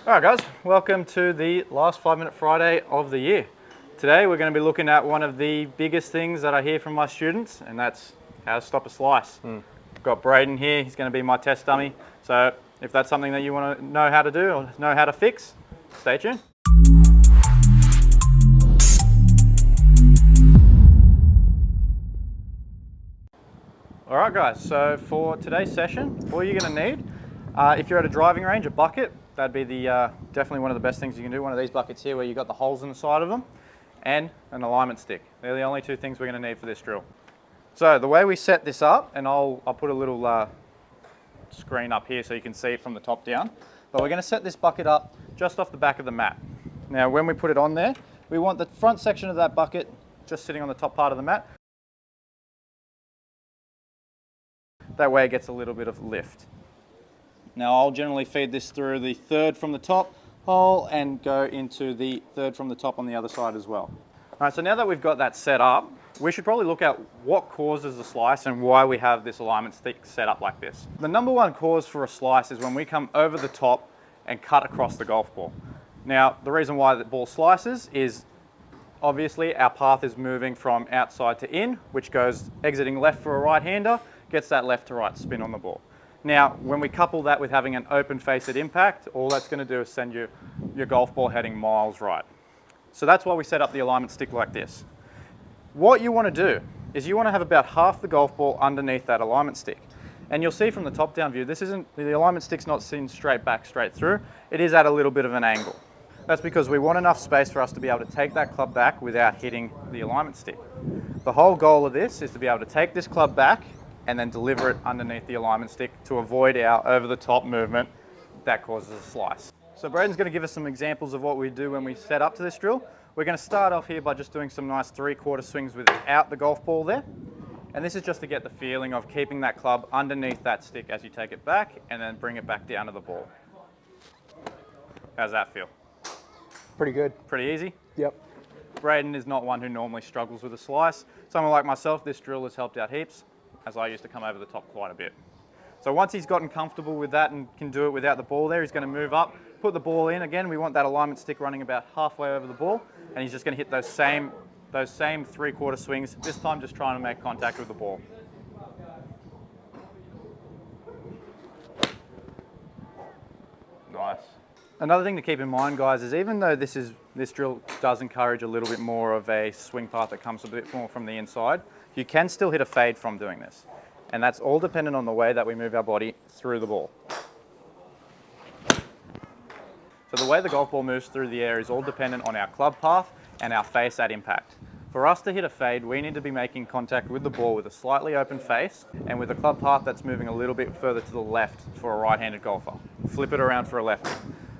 Alright guys, welcome to the last 5-minute Friday of the year. Today we're going to be looking at one of the biggest things that I hear from my students, and that's how to stop a slice. I've got Braden here, he's going to be my test dummy. So if that's something that you want to know how to do or know how to fix, stay tuned. Alright guys, so for today's session, all you're going to need, if you're at a driving range, a bucket. That'd be the definitely one of the best things you can do. One of these buckets here where you've got the holes in the side of them, and an alignment stick. They're the only two things we're going to need for this drill. So the way we set this up, and I'll put a little screen up here so you can see it from the top down, but we're going to set this bucket up just off the back of the mat. Now when we put it on there, we want the front section of that bucket just sitting on the top part of the mat. That way it gets a little bit of lift. Now I'll generally feed this through the third from the top hole and go into the third from the top on the other side as well. Alright, so now that we've got that set up, we should probably look at what causes the slice and why we have this alignment stick set up like this. The number one cause for a slice is when we come over the top and cut across the golf ball. Now the reason why the ball slices is obviously our path is moving from outside to in, which goes exiting left for a right-hander, gets that left to right spin on the ball. Now, when we couple that with having an open face at impact, all that's going to do is send you your golf ball heading miles right. So that's why we set up the alignment stick like this. What you want to do is you want to have about half the golf ball underneath that alignment stick. And you'll see from the top-down view, the alignment stick's not sitting straight back, straight through. It is at a little bit of an angle. That's because we want enough space for us to be able to take that club back without hitting the alignment stick. The whole goal of this is to be able to take this club back and then deliver it underneath the alignment stick to avoid our over-the-top movement that causes a slice. So Braden's going to give us some examples of what we do when we set up to this drill. We're going to start off here by just doing some nice 3/4 swings without the golf ball there. And this is just to get the feeling of keeping that club underneath that stick as you take it back and then bring it back down to the ball. How's that feel? Pretty good. Pretty easy? Yep. Braden is not one who normally struggles with a slice. Someone like myself, this drill has helped out heaps, as I used to come over the top quite a bit. So once he's gotten comfortable with that and can do it without the ball there, he's going to move up, put the ball in. Again, we want that alignment stick running about halfway over the ball, and he's just going to hit those same 3/4 swings, this time just trying to make contact with the ball. Nice. Another thing to keep in mind, guys, is even though this drill does encourage a little bit more of a swing path that comes a bit more from the inside, you can still hit a fade from doing this. And that's all dependent on the way that we move our body through the ball. So the way the golf ball moves through the air is all dependent on our club path and our face at impact. For us to hit a fade, we need to be making contact with the ball with a slightly open face and with a club path that's moving a little bit further to the left for a right-handed golfer. Flip it around for a lefty.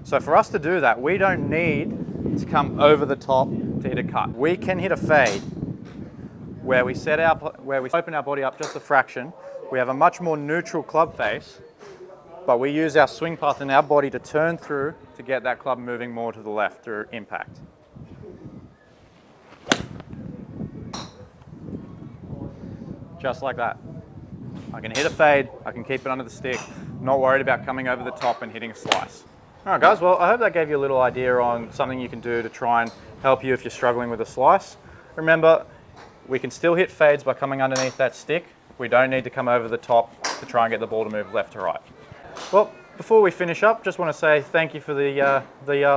So for us to do that, we don't need to come over the top to hit a cut. We can hit a fade where we open our body up just a fraction. We have a much more neutral club face, but we use our swing path and our body to turn through to get that club moving more to the left through impact. Just like that. I can hit a fade, I can keep it under the stick, not worried about coming over the top and hitting a slice. All right guys, well I hope that gave you a little idea on something you can do to try and help you if you're struggling with a slice. Remember, we can still hit fades by coming underneath that stick. We don't need to come over the top to try and get the ball to move left to right. Well, before we finish up, just want to say thank you for the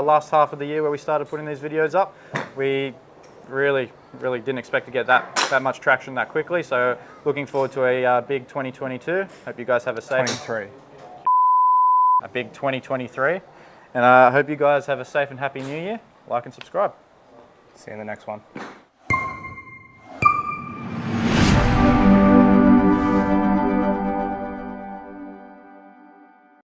last half of the year where we started putting these videos up. We really didn't expect to get that much traction that quickly, so looking forward to a big 2022. Hope you guys have a safe... 23. A big 2023. And I hope you guys have a safe and happy new year. Like and subscribe. See you in the next one.